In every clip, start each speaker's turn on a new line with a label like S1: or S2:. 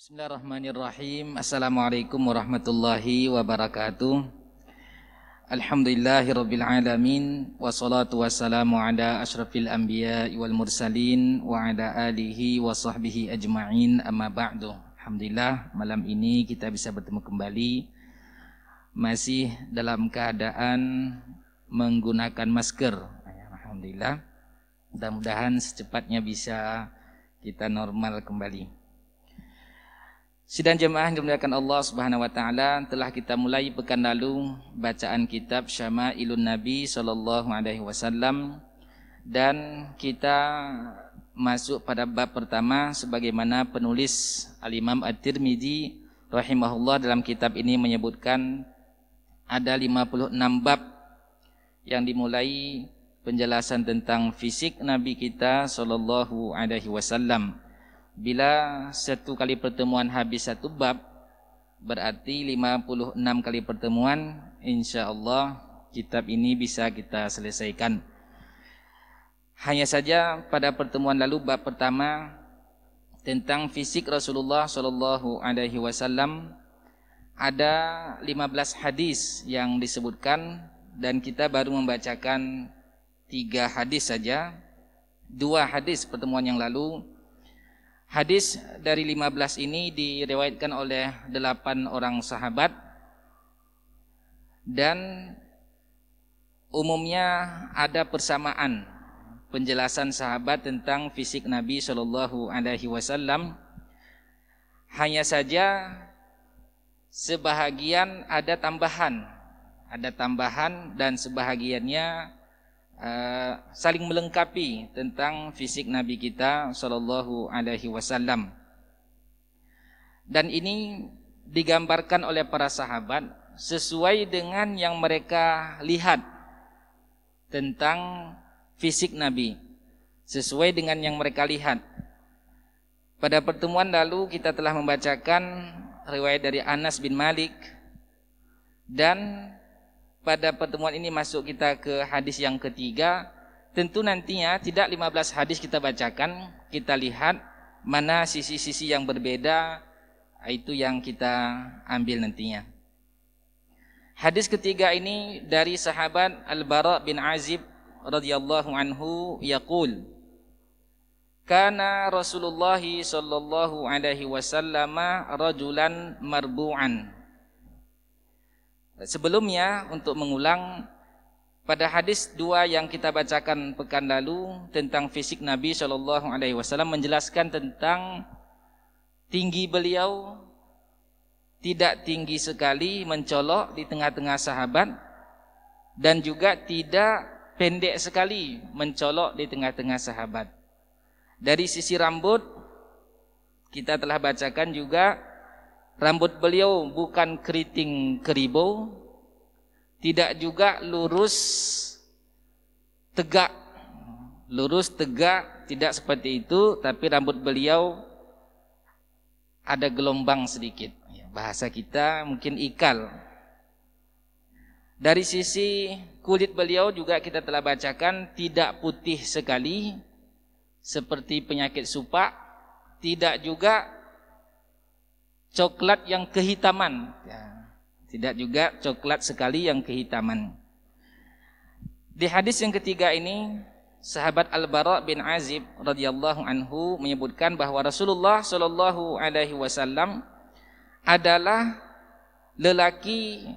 S1: Bismillahirrahmanirrahim. Assalamualaikum warahmatullahi wabarakatuh. Alhamdulillahirabbil alamin wassalatu wassalamu ala asyrafil anbiya'i wal mursalin wa ala alihi wa sahbihi ajma'in, amma ba'du. Alhamdulillah, malam ini kita bisa bertemu kembali masih dalam keadaan menggunakan masker. Alhamdulillah. Mudah-mudahan secepatnya bisa kita normal kembali. Sidang jemaah yang dimuliakan Allah Subhanahu wa taala, telah kita mulai pekan lalu bacaan kitab Syama'ilun Nabi sallallahu alaihi wasallam, dan kita masuk pada bab pertama sebagaimana penulis Al-Imam At-Tirmidzi rahimahullah dalam kitab ini menyebutkan ada 56 bab yang dimulai penjelasan tentang fisik Nabi kita sallallahu alaihi wasallam. Bila satu kali pertemuan habis satu bab, berarti 56 kali pertemuan, insyaallah kitab ini bisa kita selesaikan. Hanya saja pada pertemuan lalu bab pertama tentang fisik Rasulullah sallallahu alaihi wasallam ada 15 hadis yang disebutkan, dan kita baru membacakan 3 hadis saja. 2 hadis pertemuan yang lalu. Hadis dari 15 ini diriwayatkan oleh 8 orang sahabat, dan umumnya ada persamaan penjelasan sahabat tentang fisik Nabi sallallahu alaihi wasallam. Hanya saja sebahagian ada tambahan dan sebahagiannya saling melengkapi tentang fisik Nabi kita sallallahu alaihi wasallam. Dan ini digambarkan oleh para sahabat sesuai dengan yang mereka lihat tentang fisik Nabi, sesuai dengan yang mereka lihat. Pada pertemuan lalu kita telah membacakan riwayat dari Anas bin Malik, dan pada pertemuan ini masuk kita ke hadis yang ketiga. Tentu nantinya tidak 15 hadis kita bacakan, kita lihat mana sisi-sisi yang berbeda, itu yang kita ambil nantinya. Hadis ketiga ini dari sahabat Al-Bara bin Azib radhiyallahu anhu yaqul, kana Rasulullah sallallahu alaihi wasallam rajulan marbu'an. Sebelumnya, untuk mengulang, pada hadis 2 yang kita bacakan pekan lalu tentang fisik Nabi sallallahu alaihi wasallam menjelaskan tentang tinggi beliau tidak tinggi sekali mencolok di tengah-tengah sahabat, dan juga tidak pendek sekali mencolok di tengah-tengah sahabat. Dari sisi rambut kita telah bacakan juga, rambut beliau bukan keriting keribau, tidak juga lurus tegak, tidak seperti itu, tapi rambut beliau ada gelombang sedikit. Bahasa kita mungkin ikal. Dari sisi kulit beliau juga kita telah bacakan, tidak putih sekali seperti penyakit supak, tidak juga coklat yang kehitaman, tidak juga coklat sekali yang kehitaman. Di hadis yang ketiga ini, sahabat Al-Bara bin Azib radhiyallahu anhu menyebutkan bahwa Rasulullah sallallahu alaihi wasallam adalah lelaki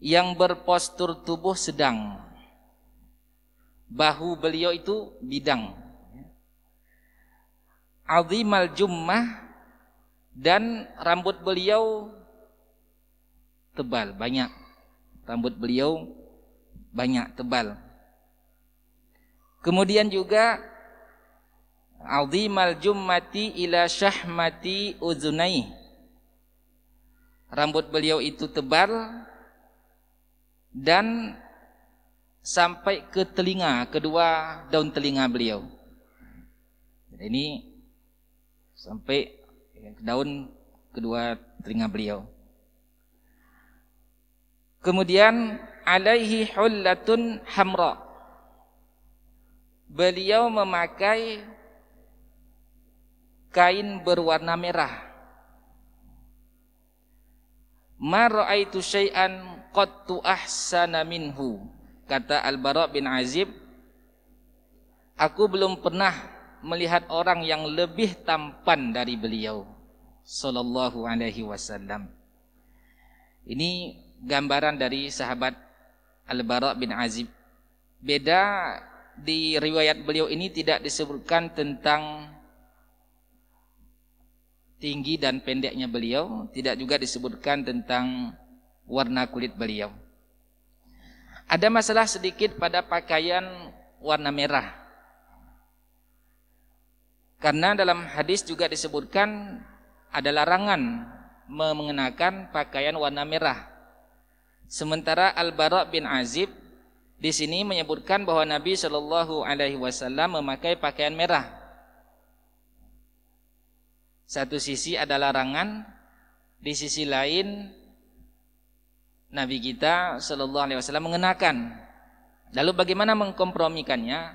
S1: yang berpostur tubuh sedang. Bahu beliau itu bidang. Azimal jummah, dan rambut beliau tebal, banyak. Rambut beliau banyak, tebal. Kemudian juga azimal jummati ila syahmati uzunai. Rambut beliau itu tebal dan sampai ke telinga, kedua daun telinga beliau. Ini sampai daun kedua telinga beliau. Kemudian alaihi hullatun hamra. Beliau memakai kain berwarna merah. Ma ra'aitu syai'an qattu ahsana minhu. Kata Al-Bara' bin Azib, aku belum pernah melihat orang yang lebih tampan dari beliau sallallahu alaihi wasallam. Ini gambaran dari sahabat Al-Bara' bin Azib. Beda, di riwayat beliau ini tidak disebutkan tentang tinggi dan pendeknya beliau, tidak juga disebutkan tentang warna kulit beliau. Ada masalah sedikit pada pakaian warna merah, karena dalam hadis juga disebutkan ada larangan mengenakan pakaian warna merah. Sementara Al-Bara' bin Azib di sini menyebutkan bahwa Nabi Shallallahu Alaihi Wasallam memakai pakaian merah. Satu sisi ada larangan, di sisi lain Nabi kita Shallallahu Alaihi Wasallam mengenakan. Lalu bagaimana mengkompromikannya?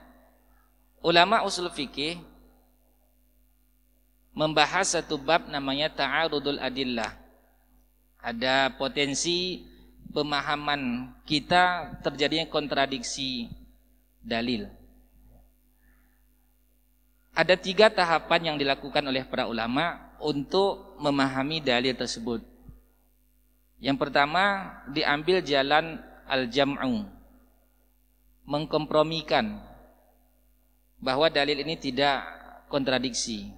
S1: Ulama usul fikih membahas satu bab namanya ta'arudul adillah. Ada potensi pemahaman kita terjadinya kontradiksi dalil. Ada 3 tahapan yang dilakukan oleh para ulama untuk memahami dalil tersebut. Yang pertama, diambil jalan al-jam'u, mengkompromikan bahwa dalil ini tidak kontradiksi.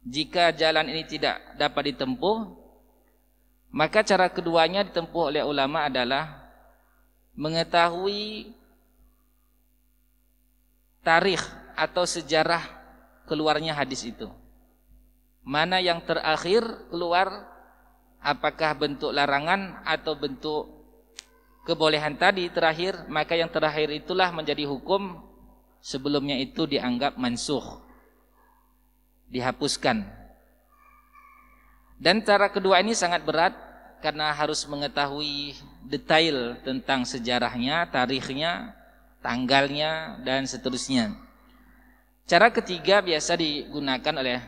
S1: Jika jalan ini tidak dapat ditempuh, maka cara keduanya ditempuh oleh ulama adalah mengetahui tarikh atau sejarah keluarnya hadis itu. Mana yang terakhir keluar, apakah bentuk larangan atau bentuk kebolehan tadi terakhir, maka yang terakhir itulah menjadi hukum, sebelumnya itu dianggap mansukh, dihapuskan. Dan cara kedua ini sangat berat karena harus mengetahui detail tentang sejarahnya, tarikhnya, tanggalnya, dan seterusnya. Cara ketiga biasa digunakan oleh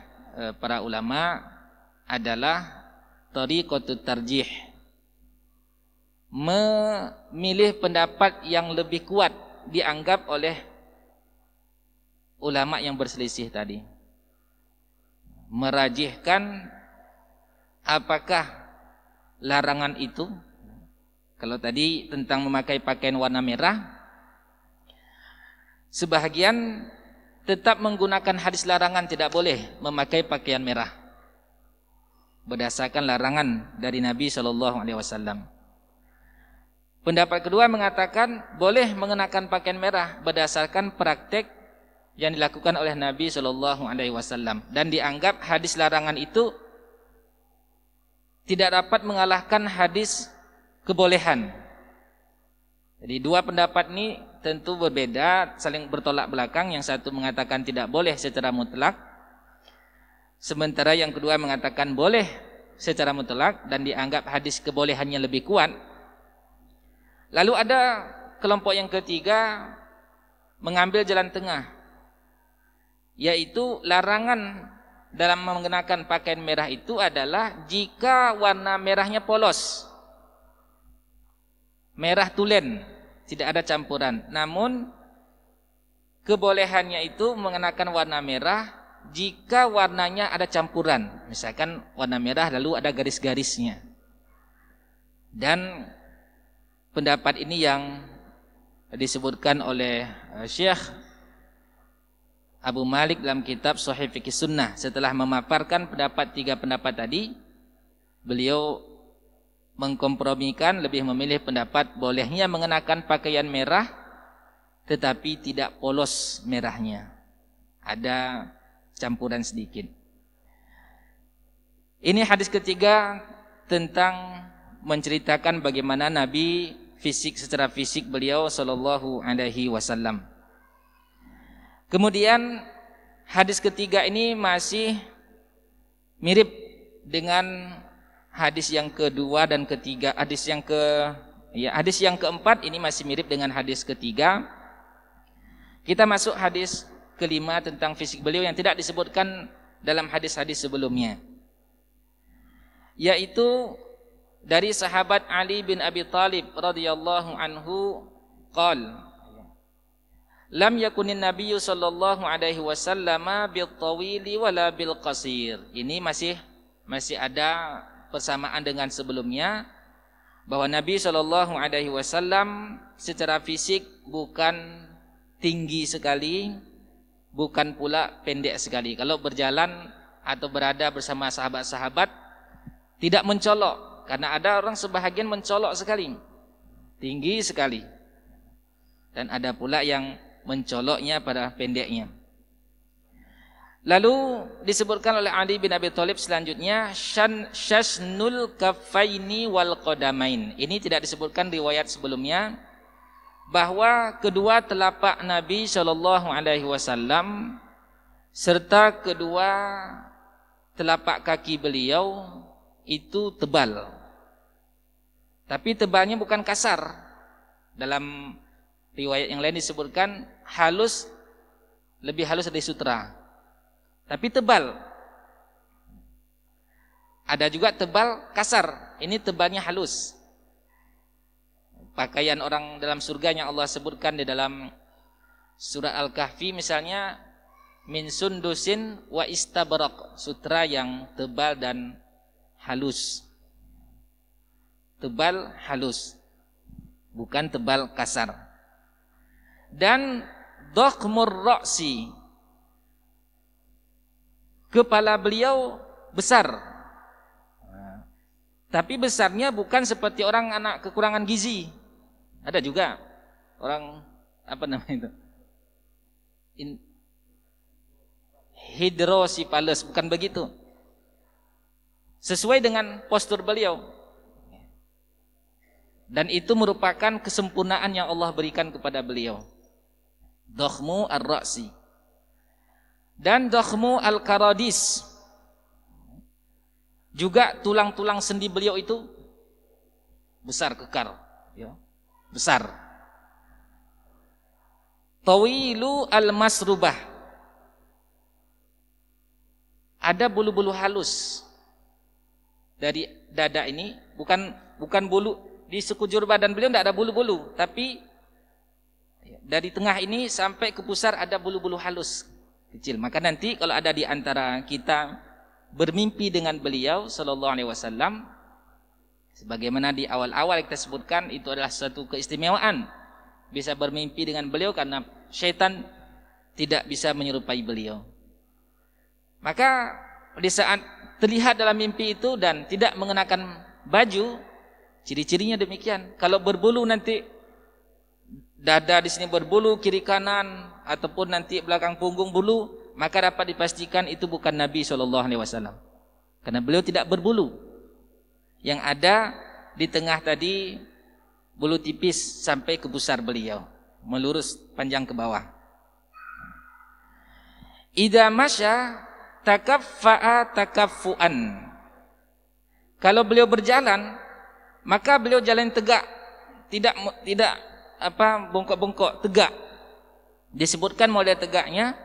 S1: para ulama adalah thariqatut tarjih, memilih pendapat yang lebih kuat dianggap oleh ulama yang berselisih tadi, merajihkan apakah larangan itu, kalau tadi tentang memakai pakaian warna merah, sebahagian tetap menggunakan hadis larangan tidak boleh memakai pakaian merah berdasarkan larangan dari Nabi Shallallahu Alaihi Wasallam. Pendapat kedua mengatakan boleh mengenakan pakaian merah berdasarkan praktek yang dilakukan oleh Nabi Shallallahu Alaihi Wasallam, dan dianggap hadis larangan itu tidak dapat mengalahkan hadis kebolehan. Jadi dua pendapat ini tentu berbeda, saling bertolak belakang. Yang satu mengatakan tidak boleh secara mutlak, sementara yang kedua mengatakan boleh secara mutlak dan dianggap hadis kebolehannya lebih kuat. Lalu ada kelompok yang ketiga mengambil jalan tengah, yaitu larangan dalam mengenakan pakaian merah itu adalah jika warna merahnya polos, merah tulen, tidak ada campuran. Namun kebolehannya itu mengenakan warna merah jika warnanya ada campuran. Misalkan warna merah lalu ada garis-garisnya. Dan pendapat ini yang disebutkan oleh Syekh Abu Malik dalam kitab Shahih Fiqh Sunnah. Setelah memaparkan tiga pendapat tadi, beliau mengkompromikan, lebih memilih pendapat bolehnya mengenakan pakaian merah tetapi tidak polos merahnya, ada campuran sedikit. Ini hadis ketiga tentang menceritakan bagaimana Nabi secara fisik beliau sallallahu alaihi wasallam. Kemudian hadis ketiga ini masih mirip dengan hadis yang kedua dan ketiga. Hadis yang keempat ini masih mirip dengan hadis ketiga. Kita masuk hadis kelima tentang fisik beliau yang tidak disebutkan dalam hadis-hadis sebelumnya, yaitu dari sahabat Ali bin Abi Thalib radhiyallahu anhu qala lam yakunin nabiyyu sallallahu alaihi wasallam bil tawili wala bil qasir. Ini masih ada persamaan dengan sebelumnya, bahwa Nabi sallallahu alaihi wasallam secara fisik bukan tinggi sekali, bukan pula pendek sekali. Kalau berjalan atau berada bersama sahabat-sahabat tidak mencolok, karena ada orang sebahagian mencolok sekali, tinggi sekali, dan ada pula yang mencoloknya pada pendeknya. Lalu disebutkan oleh Ali bin Abi Thalib selanjutnya syasnul kaffaini wal qadamain. Ini tidak disebutkan riwayat sebelumnya, bahwa kedua telapak Nabi sallallahu alaihi wasallam serta kedua telapak kaki beliau itu tebal. Tapi tebalnya bukan kasar. Dalam riwayat yang lain disebutkan halus, lebih halus dari sutra, tapi tebal. Ada juga tebal kasar, ini tebalnya halus. Pakaian orang dalam surga yang Allah sebutkan di dalam surah Al-Kahfi misalnya, min sundusin wa istabraq, sutra yang tebal dan halus. Tebal halus, bukan tebal kasar. Dan dhakhmur ra'si, kepala beliau besar, tapi besarnya bukan seperti orang anak kekurangan gizi. Ada juga orang apa namanya itu, hidrosipalus, bukan begitu. Sesuai dengan postur beliau, dan itu merupakan kesempurnaan yang Allah berikan kepada beliau. Dhakhmu ar-ra'si dan dhakhmu al-karadis, juga tulang-tulang sendi beliau itu besar, kekar, ya, besar. Tawilu al-masrubah, ada bulu-bulu halus dari dada ini, bukan bulu di sekujur badan beliau, tidak ada bulu-bulu, tapi dari tengah ini sampai ke pusar ada bulu-bulu halus kecil. Maka nanti kalau ada di antara kita bermimpi dengan beliau sallallahu alaihi wasallam, sebagaimana di awal-awal kita sebutkan, itu adalah satu keistimewaan bisa bermimpi dengan beliau, karena syaitan tidak bisa menyerupai beliau. Maka di saat terlihat dalam mimpi itu dan tidak mengenakan baju, ciri-cirinya demikian. Kalau berbulu nanti dada di sini berbulu kiri kanan, ataupun nanti belakang punggung bulu, maka dapat dipastikan itu bukan Nabi SAW, karena beliau tidak berbulu. Yang ada di tengah tadi bulu tipis sampai ke pusar beliau, melurus panjang ke bawah. Idza masya takaffa'a takaffuan, kalau beliau berjalan maka beliau jalan tegak, tidak bongkok-bongkok, tegak. Disebutkan mulai tegaknya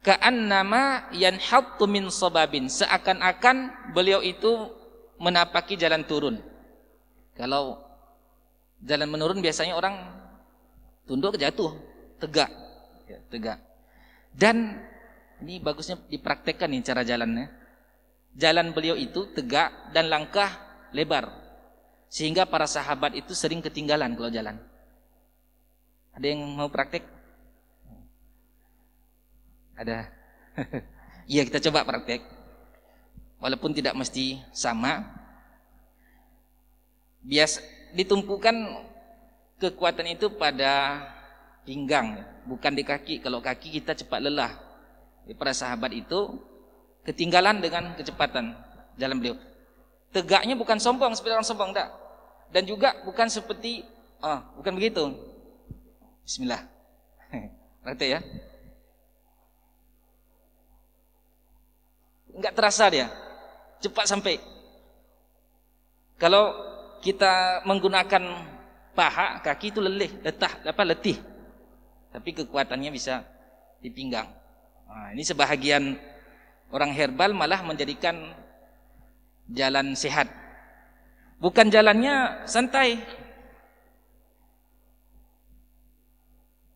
S1: ka'annama yanhattu min sababin, seakan-akan beliau itu menapaki jalan turun. Kalau jalan menurun biasanya orang tunduk, jatuh, tegak, ya, tegak. Dan ini bagusnya dipraktekkan nih cara jalannya. Jalan beliau itu tegak dan langkah lebar, sehingga para sahabat itu sering ketinggalan kalau jalan. Ada yang mau praktek? Ada? Iya, kita coba praktek. Walaupun tidak mesti sama. Biasa ditumpukan kekuatan itu pada pinggang, bukan di kaki. Kalau kaki kita cepat lelah. Para sahabat itu ketinggalan dengan kecepatan jalan beliau. Tegaknya bukan sombong seperti orang sombong, enggak. Dan juga bukan seperti bukan begitu. Bismillah. Berarti ya. Enggak terasa dia. Cepat sampai. Kalau kita menggunakan paha, kaki itu letih. Tapi kekuatannya bisa di pinggang. Nah, ini sebahagian orang herbal malah menjadikan jalan sehat. Bukan jalannya santai.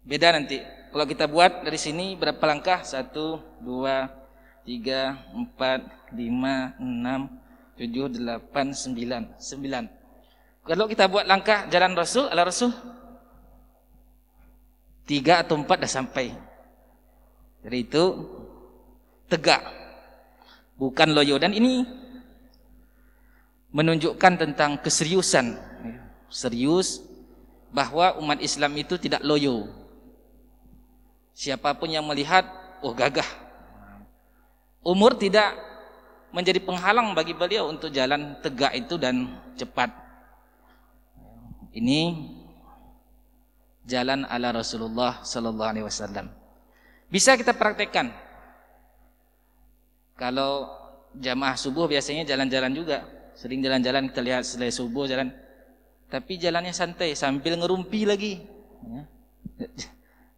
S1: Beda nanti. Kalau kita buat dari sini berapa langkah? 1, 2, 3, 4, 5, 6, 7, 8, 9. 9. Kalau kita buat langkah jalan Rasul, ala Rasul 3 atau 4 dah sampai. Jadi itu tegak, bukan loyo. Dan ini menunjukkan tentang keseriusan, serius bahwa umat Islam itu tidak loyo. Siapapun yang melihat, oh gagah. Umur tidak menjadi penghalang bagi beliau untuk jalan tegak itu dan cepat. Ini jalan ala Rasulullah sallallahu alaihi wasallam. Bisa kita praktekkan. Kalau jamaah subuh biasanya jalan-jalan juga. Sering jalan-jalan, kita lihat setelah subuh jalan. Tapi jalannya santai sambil ngerumpi lagi.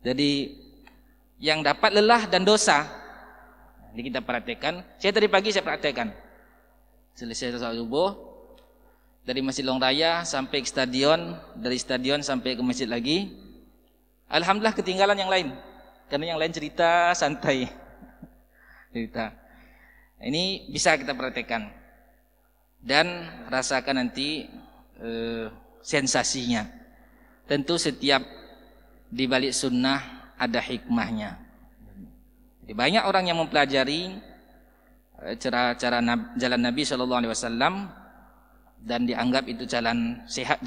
S1: Jadi yang dapat lelah dan dosa. Ini kita praktekkan. Saya tadi pagi saya praktekkan. Selesai sholat subuh, dari Masjid Long Raya sampai ke stadion, dari stadion sampai ke masjid lagi. Alhamdulillah ketinggalan yang lain. Karena yang lain cerita santai. Cerita. Ini bisa kita praktekkan. Dan rasakan nanti sensasinya. Tentu setiap di balik sunnah ada hikmahnya. Jadi banyak orang yang mempelajari cara jalan Nabi Shallallahu Alaihi Wasallam dan dianggap itu jalan sehat,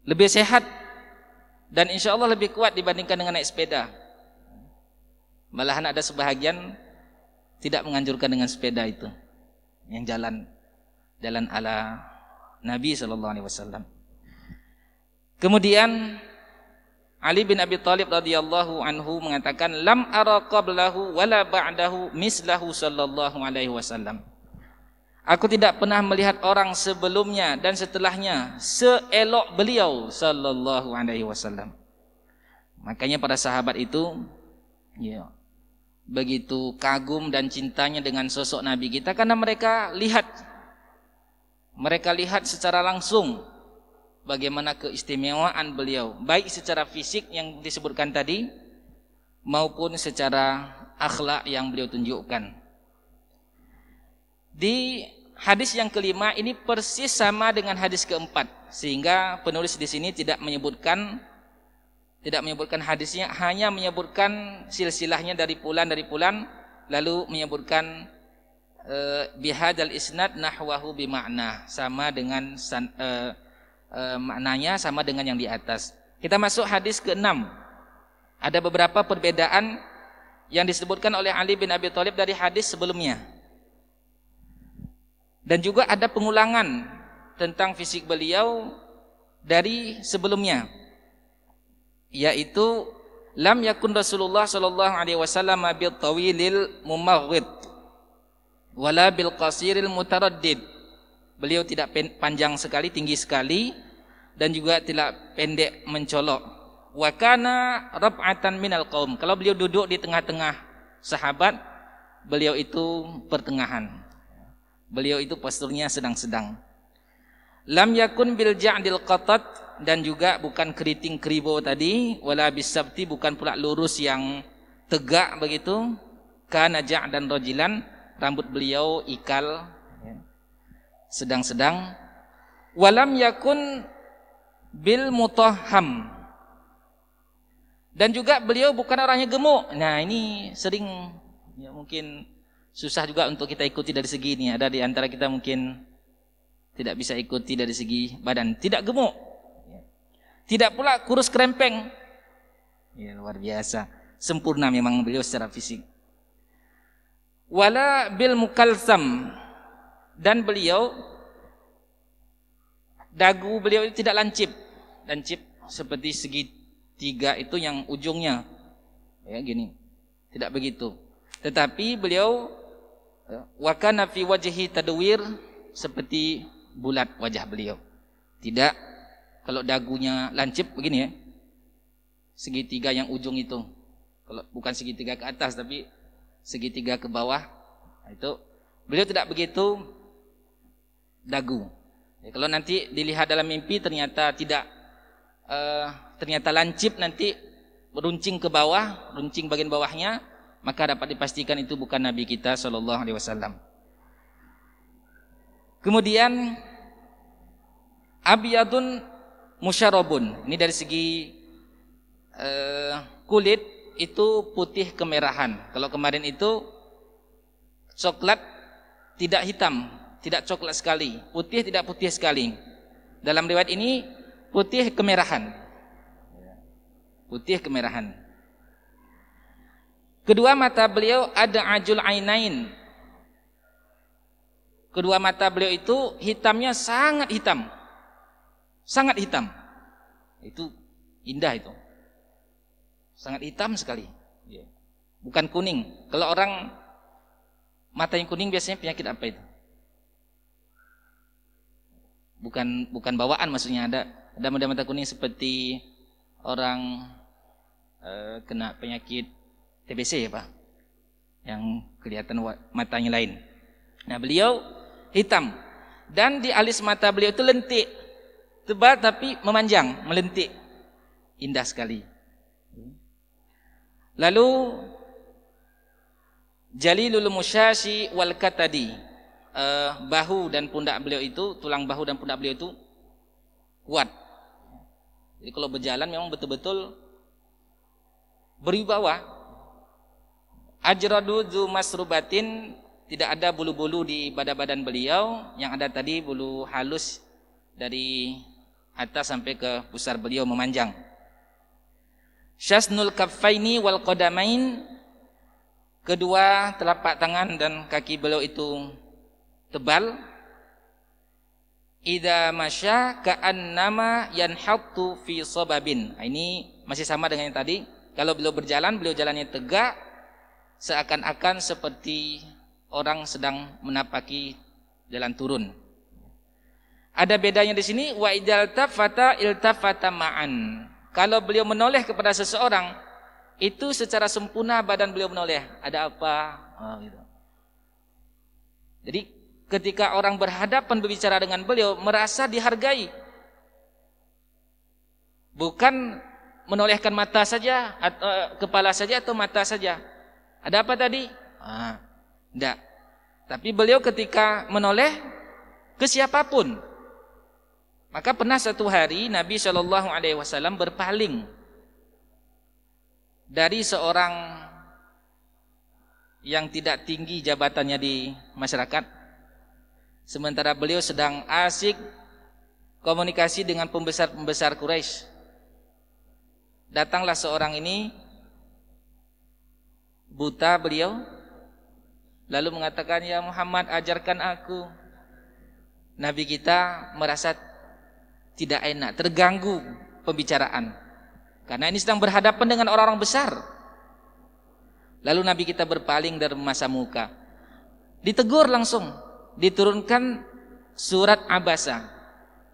S1: lebih sehat dan insya Allah lebih kuat dibandingkan dengan naik sepeda. Malahan ada sebahagian tidak menganjurkan dengan sepeda itu, yang jalan ala Nabi Shallallahu Alaihi Wasallam. Kemudian Ali bin Abi Thalib radhiyallahu anhu mengatakan, lam ara qablahu wala ba'dahu mislahu sallallahu alaihi wasallam. Aku tidak pernah melihat orang sebelumnya dan setelahnya seelok beliau sallallahu alaihi wasallam. Makanya para sahabat itu begitu kagum dan cintanya dengan sosok Nabi kita karena mereka lihat secara langsung bagaimana keistimewaan beliau, baik secara fisik yang disebutkan tadi maupun secara akhlak yang beliau tunjukkan. Di hadis yang kelima ini persis sama dengan hadis keempat, sehingga penulis di sini tidak menyebutkan hadisnya, hanya menyebutkan silsilahnya dari fulan lalu menyebutkan bihadzal isnad nahwahu bima'na, sama dengan maknanya sama dengan yang di atas. Kita masuk hadis ke-6. Ada beberapa perbedaan yang disebutkan oleh Ali bin Abi Thalib dari hadis sebelumnya. Dan juga ada pengulangan tentang fisik beliau dari sebelumnya. Yaitu lam yakun Rasulullah sallallahu alaihi wasallam bil tawilil mumaghid wala bil qasiril mutaraddid. Beliau tidak panjang sekali, tinggi sekali, dan juga tidak pendek mencolok. Wa kana rab'atan minal qaum. Kalau beliau duduk di tengah-tengah sahabat, beliau itu pertengahan. Beliau itu posturnya sedang-sedang. Lam yakun bil ja'dil qatat, dan juga bukan keriting keribo tadi, wala bisabti, bukan pula lurus yang tegak begitu. Kana ja'dan rajilan, rambut beliau ikal, sedang-sedang. Walam yakun bil mutahham, dan juga beliau bukan orangnya gemuk. Nah ini sering mungkin susah juga untuk kita ikuti dari segi ini. Ada di antara kita mungkin tidak bisa ikuti dari segi badan. Tidak gemuk, tidak pula kurus kerempeng. Ya, luar biasa, sempurna memang beliau secara fisik. Wala bil mukalsam, dan beliau dagu beliau itu tidak lancip seperti segitiga itu yang ujungnya gini, tidak begitu. Tetapi beliau wa kana fi wajhi tadwir, seperti bulat wajah beliau. Tidak, kalau dagunya lancip begini segitiga yang ujung itu, kalau bukan segitiga ke atas tapi segitiga ke bawah, itu beliau tidak begitu. dagu. Ya, kalau nanti dilihat dalam mimpi ternyata tidak, ternyata lancip, nanti runcing ke bawah, runcing bagian bawahnya, maka dapat dipastikan itu bukan Nabi kita sallallahu alaihi wasallam. Kemudian abyadun musyarabun. Ini dari segi kulit itu putih kemerahan. Kalau kemarin itu coklat tidak hitam, tidak coklat sekali, putih tidak putih sekali. Dalam riwayat ini putih kemerahan. Putih kemerahan. Kedua mata beliau ada ajul ainain. Kedua mata beliau itu hitamnya sangat hitam. Sangat hitam. Itu indah itu. Sangat hitam sekali. Bukan kuning. Kalau orang mata yang kuning biasanya penyakit apa itu? Bukan bawaan maksudnya. Ada mata kuning seperti orang kena penyakit TBC ya Pak, yang kelihatan matanya lain. Nah beliau hitam, dan di alis mata beliau itu lentik, tebal tapi memanjang, melentik, indah sekali. Lalu jalilul musyashi wal katadi, bahu dan pundak beliau itu, tulang bahu dan pundak beliau itu kuat. Jadi kalau berjalan memang betul-betul berwibawa. Ajradu dzu masrubatin, tidak ada bulu-bulu di badan beliau, yang ada tadi bulu halus dari atas sampai ke pusar beliau memanjang. Syasnul kaffaini wal qadamain, kedua telapak tangan dan kaki beliau itu tebal. Idza masya ka'annama yanhattu fi sababin. Ini masih sama dengan yang tadi. Kalau beliau berjalan, beliau jalannya tegak, seakan-akan seperti orang sedang menapaki jalan turun. Ada bedanya di sini, wa idzal tafata iltafata ma'an. Kalau beliau menoleh kepada seseorang, itu secara sempurna badan beliau menoleh. Ada apa? Gitu. Jadi ketika orang berhadapan berbicara dengan beliau, merasa dihargai. Bukan menolehkan mata saja, atau kepala saja atau mata saja. Ada apa tadi? Tidak. Tapi beliau ketika menoleh ke siapapun. Maka pernah satu hari Nabi SAW berpaling dari seorang yang tidak tinggi jabatannya di masyarakat. Sementara beliau sedang asik komunikasi dengan pembesar-pembesar Quraisy. Datanglah seorang ini, buta beliau, lalu mengatakan, ya Muhammad, ajarkan aku. Nabi kita merasa tidak enak, terganggu pembicaraan, karena ini sedang berhadapan dengan orang-orang besar. Lalu Nabi kita berpaling dari masa muka, ditegur langsung, diturunkan surat Abasa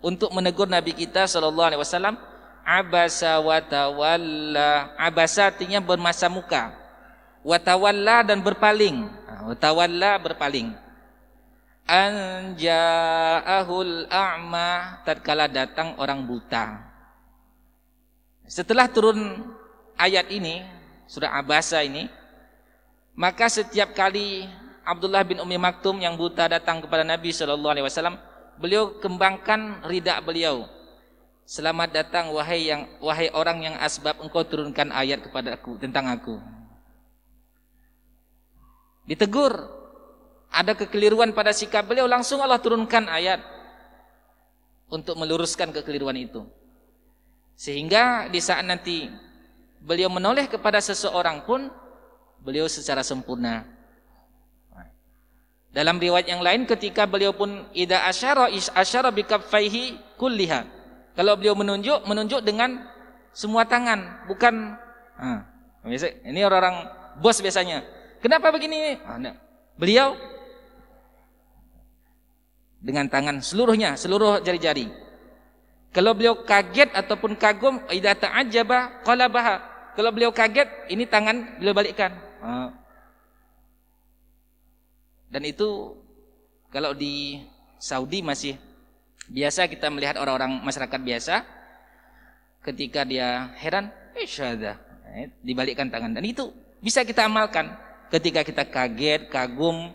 S1: untuk menegur Nabi kita SAW. Abasa wa tawalla. Abasa artinya bermasa muka, wa tawalla dan berpaling. Wa tawalla berpaling. Anja'ahul a'ma, tatkala datang orang buta. Setelah turun ayat ini, surah Abasa ini, maka setiap kali Abdullah bin Ummi Maktum yang buta datang kepada Nabi SAW, beliau kembangkan ridak beliau. Selamat datang wahai orang yang asbab engkau turunkan ayat kepada aku tentang aku. Ditegur, ada kekeliruan pada sikap beliau, langsung Allah turunkan ayat untuk meluruskan kekeliruan itu. Sehingga di saat nanti beliau menoleh kepada seseorang pun, beliau secara sempurna. Dalam riwayat yang lain, ketika beliau pun idza asyara bikaffaihi kulliha. Kalau beliau menunjuk dengan semua tangan, bukan ini orang-orang bos biasanya. Kenapa begini? Beliau dengan tangan seluruhnya, seluruh jari-jari. Kalau beliau kaget ataupun kagum, idza ta'ajjaba qalabaha. Kalau beliau kaget, ini tangan beliau balikkan. Dan itu kalau di Saudi masih biasa kita melihat orang-orang masyarakat biasa ketika dia heran, syahadah, dibalikkan tangan. Dan itu bisa kita amalkan ketika kita kaget, kagum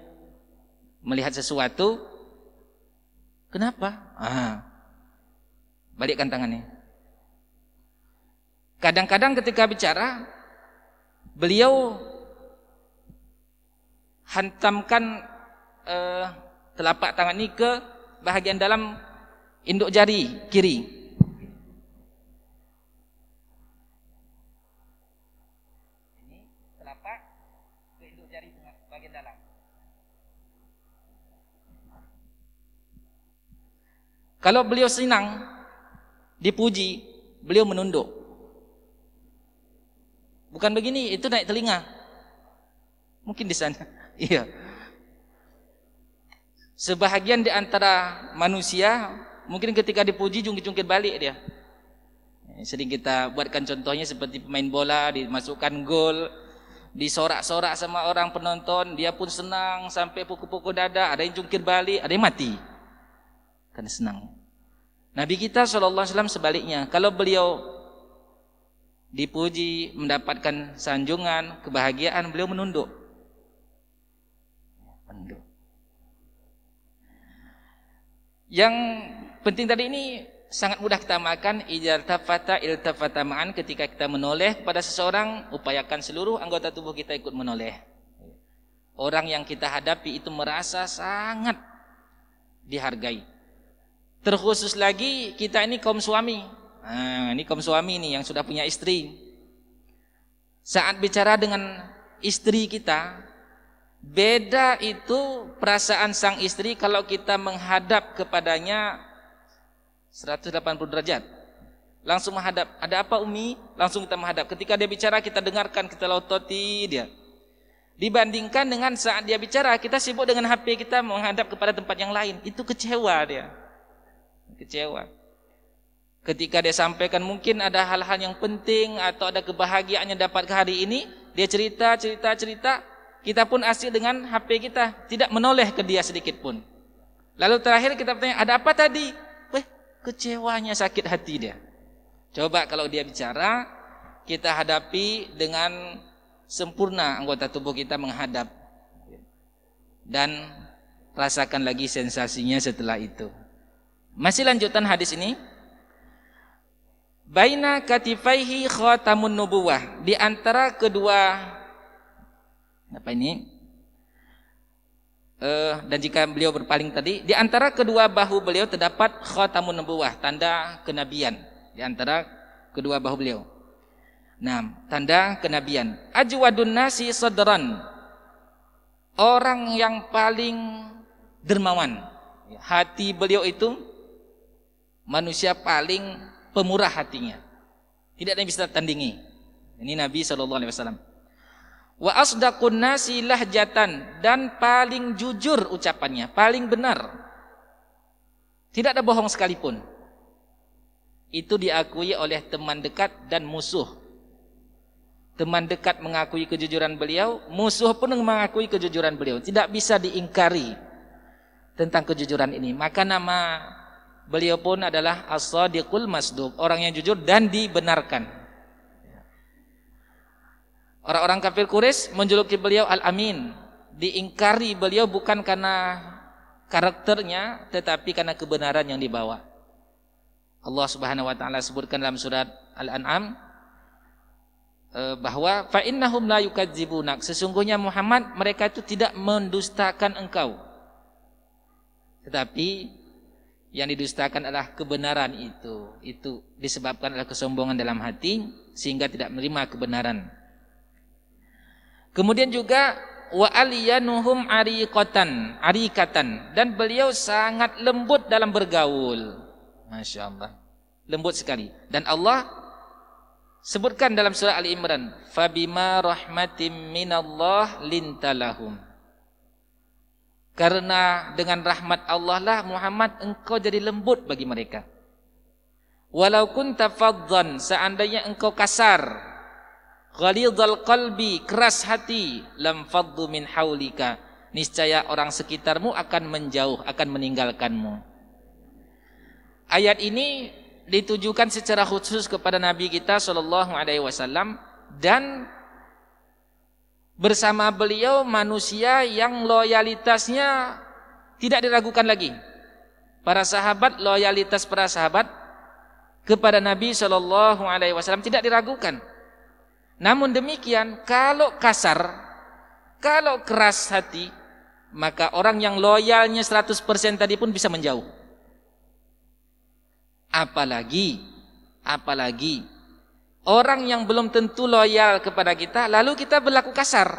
S1: melihat sesuatu. Kenapa? Balikkan tangannya. Kadang-kadang ketika bicara, beliau hantamkan telapak tangan ini ke bahagian dalam induk jari kiri. Ini telapak ke induk jari bahagian dalam. Kalau beliau senang dipuji, beliau menunduk. Bukan begini, itu naik telinga. Mungkin di sana. Iya. Sebahagian di antara manusia mungkin ketika dipuji jungkit-jungkit balik dia. Sering kita buatkan contohnya seperti pemain bola dimasukkan gol, disorak-sorak sama orang penonton, dia pun senang sampai pukul-pukul dada, ada yang jungkir balik, ada yang mati. Karena senang. Nabi kita SAW sebaliknya, kalau beliau dipuji, mendapatkan sanjungan, kebahagiaan, beliau menunduk. Yang penting tadi ini sangat mudah kita amalkan. Iltafata ma'an, ketika kita menoleh kepada seseorang, upayakan seluruh anggota tubuh kita ikut menoleh. Orang yang kita hadapi itu merasa sangat dihargai. Terkhusus lagi kita ini kaum suami. Ini kaum suami nih yang sudah punya istri. Saat bicara dengan istri kita, beda itu perasaan sang istri kalau kita menghadap kepadanya 180 derajat. Langsung menghadap. Ada apa Umi? Langsung kita menghadap. Ketika dia bicara kita dengarkan, kita lautoti dia. Dibandingkan dengan saat dia bicara kita sibuk dengan HP kita menghadap kepada tempat yang lain. Itu kecewa dia. Kecewa. Ketika dia sampaikan mungkin ada hal-hal yang penting atau ada kebahagiaan yang dapat ke hari ini, dia cerita, kita pun asik dengan HP kita, tidak menoleh ke dia sedikit pun. Lalu terakhir kita bertanya, ada apa tadi? Kecewanya, sakit hati dia. Coba kalau dia bicara, kita hadapi dengan sempurna anggota tubuh kita menghadap. Dan rasakan lagi sensasinya setelah itu. Masih lanjutan hadis ini. Baina katifaihi khatamun nubuwah. Di antara kedua dan jika beliau berpaling tadi, di antara kedua bahu beliau terdapat khatamun nubuwah, tanda kenabian. Di antara kedua bahu beliau. Nah, tanda kenabian. Ajwadun nasi sadran. Orang yang paling dermawan. Hati beliau itu manusia paling pemurah hatinya. Tidak ada yang bisa tandingi. Ini Nabi SAW. Wa asdaqun nasi lahjatan, dan paling jujur ucapannya, paling benar. Tidak ada bohong sekalipun. Itu diakui oleh teman dekat dan musuh. Teman dekat mengakui kejujuran beliau, musuh pun mengakui kejujuran beliau. Tidak bisa diingkari tentang kejujuran ini. Maka nama beliau pun adalah as-sadiqul masduq, orang yang jujur dan dibenarkan. Orang-orang kafir Quraisy menjuluki beliau Al-Amin. Diingkari beliau bukan karena karakternya, tetapi karena kebenaran yang dibawa. Allah Subhanahu wa taala sebutkan dalam surat Al-An'am bahwa fa innahum la yukadzibunak, sesungguhnya Muhammad mereka itu tidak mendustakan engkau. Tetapi yang didustakan adalah kebenaran itu. Itu disebabkan oleh kesombongan dalam hati sehingga tidak menerima kebenaran. Kemudian juga wa aliyanuhum arikatan, dan beliau sangat lembut dalam bergaul. Masya Allah, lembut sekali. Dan Allah sebutkan dalam surah Ali Imran, fabima rahmatim minallah lintalahum. Karena dengan rahmat Allah lah Muhammad engkau jadi lembut bagi mereka. Walau kunta faddan, seandainya engkau kasar, ghalidhal qalbi, keras hati, lam faddu min haulika, niscaya orang sekitarmu akan menjauh, akan meninggalkanmu. Ayat ini ditujukan secara khusus kepada Nabi kita sallallahu alaihi wasallam, dan bersama beliau manusia yang loyalitasnya tidak diragukan lagi. Para sahabat, loyalitas para sahabat kepada Nabi sallallahu alaihi wasallam tidak diragukan. Namun demikian, kalau kasar, kalau keras hati, maka orang yang loyalnya 100% tadi pun bisa menjauh. Apalagi orang yang belum tentu loyal kepada kita, lalu kita berlaku kasar,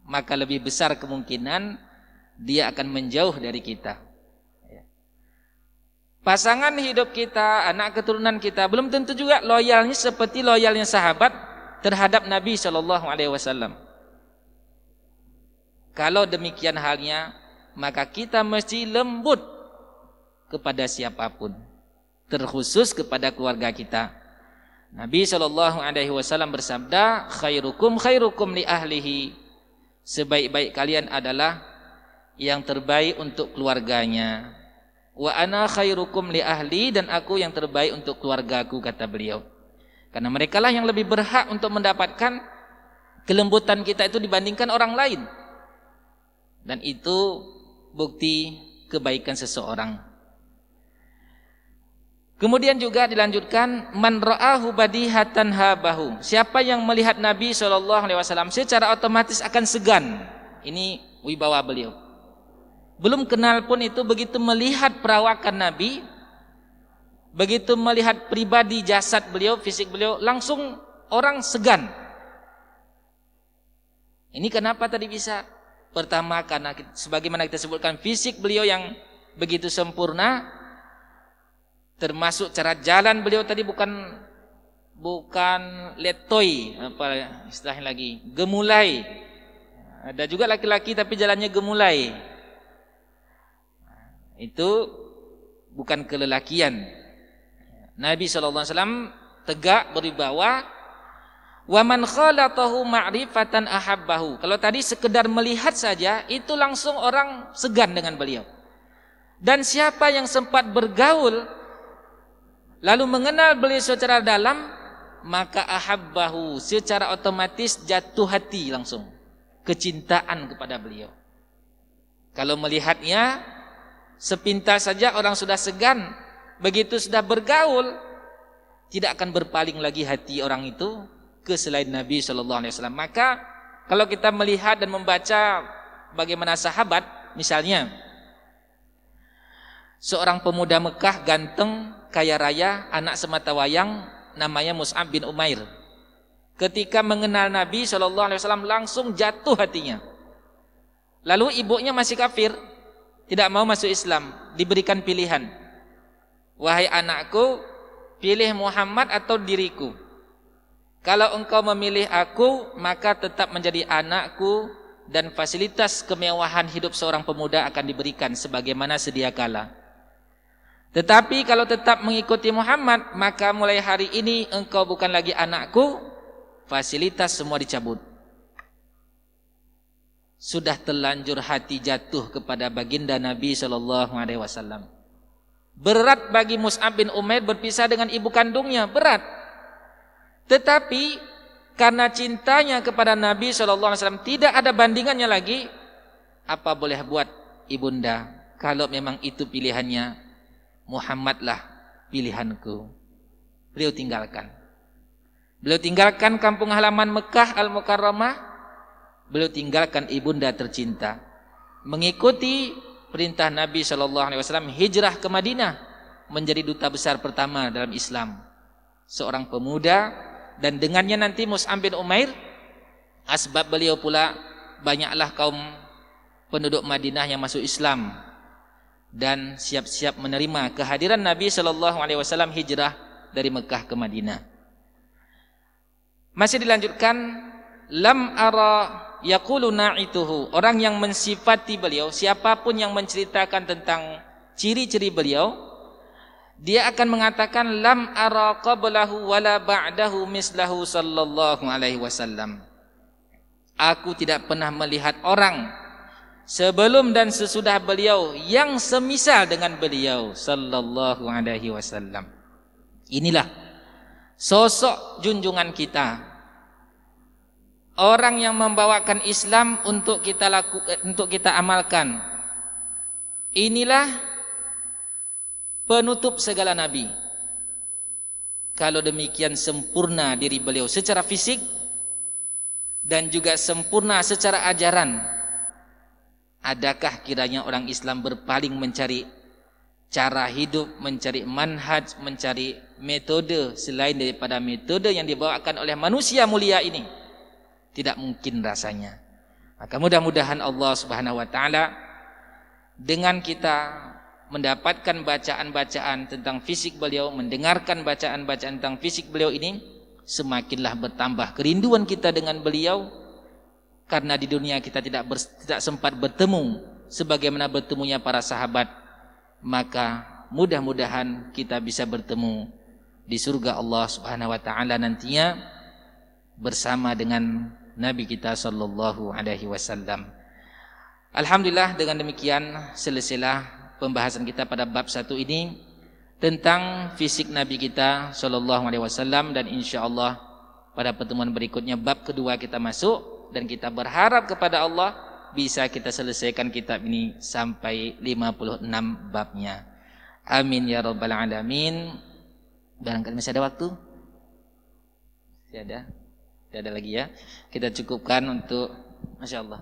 S1: maka lebih besar kemungkinan dia akan menjauh dari kita. Pasangan hidup kita, anak keturunan kita, belum tentu juga loyalnya seperti loyalnya sahabat terhadap Nabi SAW. Kalau demikian halnya, maka kita mesti lembut kepada siapapun, terkhusus kepada keluarga kita. Nabi SAW bersabda, khairukum khairukum li ahlihi, sebaik-baik kalian adalah yang terbaik untuk keluarganya. Wa ana khairukum li ahli, dan aku yang terbaik untuk keluargaku, kata beliau. Karena mereka lah yang lebih berhak untuk mendapatkan kelembutan kita itu dibandingkan orang lain. Dan itu bukti kebaikan seseorang. Kemudian juga dilanjutkan, man ra'ahu badihatan habahu. Siapa yang melihat Nabi SAW secara otomatis akan segan. Ini wibawa beliau. Belum kenal pun itu, begitu melihat perawakan Nabi, begitu melihat pribadi jasad beliau, fisik beliau, langsung orang segan. Ini kenapa tadi bisa? Pertama, karena sebagaimana kita sebutkan, fisik beliau yang begitu sempurna, termasuk cara jalan beliau tadi bukan letoy, apa istilahnya lagi, gemulai. Ada juga laki-laki tapi jalannya gemulai. Itu bukan kelelakian. Nabi SAW tegak berwibawa. Wa man khalatahu ma'rifatan ahabbahu. Kalau tadi sekedar melihat saja, itu langsung orang segan dengan beliau. Dan siapa yang sempat bergaul lalu mengenal beliau secara dalam, maka ahabbahu, secara otomatis jatuh hati langsung, kecintaan kepada beliau. Kalau melihatnya sepintas saja orang sudah segan, begitu sudah bergaul tidak akan berpaling lagi hati orang itu ke selain Nabi SAW. Maka kalau kita melihat dan membaca bagaimana sahabat, misalnya seorang pemuda Mekah ganteng, kaya raya, anak sematawayang, namanya Mus'ab bin Umair. Ketika mengenal Nabi SAW langsung jatuh hatinya. Lalu ibunya masih kafir, tidak mau masuk Islam, diberikan pilihan. Wahai anakku, pilih Muhammad atau diriku. Kalau engkau memilih aku, maka tetap menjadi anakku, dan fasilitas kemewahan hidup seorang pemuda akan diberikan sebagaimana sedia kala. Tetapi kalau tetap mengikuti Muhammad, maka mulai hari ini engkau bukan lagi anakku, fasilitas semua dicabut. Sudah terlanjur hati jatuh kepada baginda Nabi SAW. Berat bagi Mus'ab bin Umair berpisah dengan ibu kandungnya, berat. Tetapi karena cintanya kepada Nabi SAW tidak ada bandingannya lagi. Apa boleh buat ibunda? Kalau memang itu pilihannya, Muhammadlah pilihanku. Beliau tinggalkan. Beliau tinggalkan kampung halaman Mekah Al-Mukarramah. Beliau tinggalkan ibunda tercinta, mengikuti perintah Nabi SAW, hijrah ke Madinah, menjadi duta besar pertama dalam Islam. Seorang pemuda, dan dengannya nanti Mus'ab bin Umair, asbab beliau pula banyaklah kaum penduduk Madinah yang masuk Islam dan siap-siap menerima kehadiran Nabi SAW hijrah dari Mekah ke Madinah. Masih dilanjutkan, lam ara yaqulu na'ituhu, orang yang mensifati beliau, siapapun yang menceritakan tentang ciri-ciri beliau, dia akan mengatakan lam ara qablahu wala ba'dahu mislahu sallallahu alaihi wasallam. Aku tidak pernah melihat orang sebelum dan sesudah beliau yang semisal dengan beliau sallallahu alaihi wasallam. Inilah sosok junjungan kita, orang yang membawakan Islam untuk kita amalkan. Inilah penutup segala nabi. Kalau demikian sempurna diri beliau secara fisik dan juga sempurna secara ajaran, adakah kiranya orang Islam berpaling mencari cara hidup, mencari manhaj, mencari metode selain daripada metode yang dibawakan oleh manusia mulia ini? Tidak mungkin rasanya. Maka mudah-mudahan Allah Subhanahu wa taala dengan kita mendapatkan bacaan-bacaan tentang fisik beliau, mendengarkan bacaan-bacaan tentang fisik beliau ini, semakinlah bertambah kerinduan kita dengan beliau, karena di dunia kita tidak sempat bertemu sebagaimana bertemunya para sahabat. Maka mudah-mudahan kita bisa bertemu di surga Allah Subhanahu wa taala nantinya bersama dengan Nabi kita sallallahu alaihi wasallam. Alhamdulillah, dengan demikian selesailah pembahasan kita pada bab 1 ini tentang fisik Nabi kita sallallahu alaihi wasallam, dan insyaallah pada pertemuan berikutnya bab kedua kita masuk, dan kita berharap kepada Allah bisa kita selesaikan kitab ini sampai 56 babnya. Amin ya rabbal alamin. Barangkali masih ada waktu? Masih ada? Tidak ada lagi ya. Kita cukupkan untuk Masya Allah.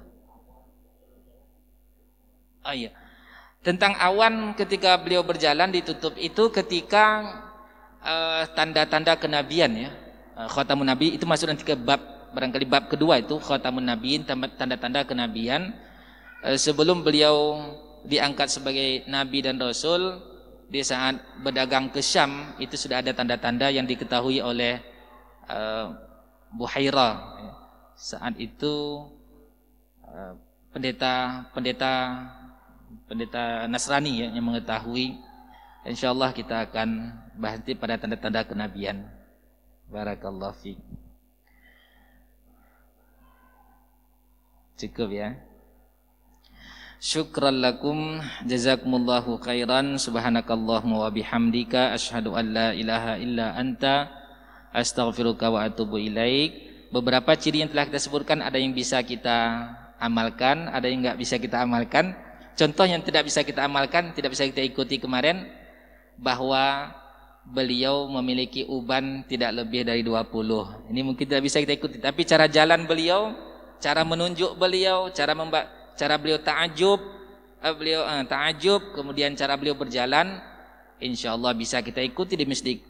S1: Oh iya. Tentang awan ketika beliau berjalan ditutup itu ketika tanda-tanda kenabian ya. Khatamun Nabi itu masuk nanti ke bab, barangkali bab kedua itu Khatamun Nabiin, tanda-tanda kenabian. Sebelum beliau diangkat sebagai nabi dan rasul, di saat berdagang ke Syam itu sudah ada tanda-tanda yang diketahui oleh Buhairah. Saat itu pendeta Nasrani ya, yang mengetahui. Insyaallah kita akan bahas pada tanda-tanda kenabian. Barakallahu fiik. Cukup ya. Syukran lakum, jazakumullahu khairan, subhanakallahumma wa bihamdika asyhadu an la ilaha illa anta astaghfiruka wa atubu ilaik. Beberapa ciri yang telah kita sebutkan ada yang bisa kita amalkan, ada yang enggak bisa kita amalkan. Contoh yang tidak bisa kita amalkan, tidak bisa kita ikuti kemarin, bahwa beliau memiliki uban tidak lebih dari 20. Ini mungkin tidak bisa kita ikuti, tapi cara jalan beliau, cara menunjuk beliau, cara beliau ta'ajub, kemudian cara beliau berjalan, insyaallah bisa kita ikuti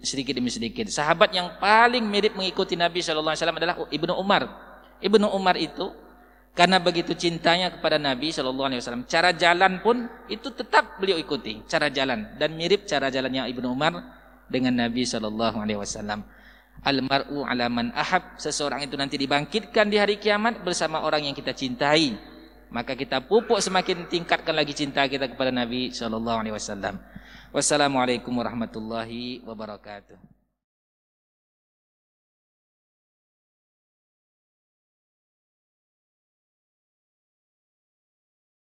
S1: sedikit demi sedikit. Sahabat yang paling mirip mengikuti Nabi sallallahu alaihi wasallam adalah Ibnu Umar. Ibnu Umar itu karena begitu cintanya kepada Nabi sallallahu alaihi wasallam, cara jalan pun itu tetap beliau ikuti, cara jalan, dan mirip cara jalannya Ibnu Umar dengan Nabi sallallahu alaihi wasallam. Al-mar'u 'ala man ahab, seseorang itu nanti dibangkitkan di hari kiamat bersama orang yang kita cintai. Maka kita pupuk semakin tingkatkan lagi cinta kita kepada Nabi sallallahu alaihi wasallam. Wassalamualaikum warahmatullahi wabarakatuh.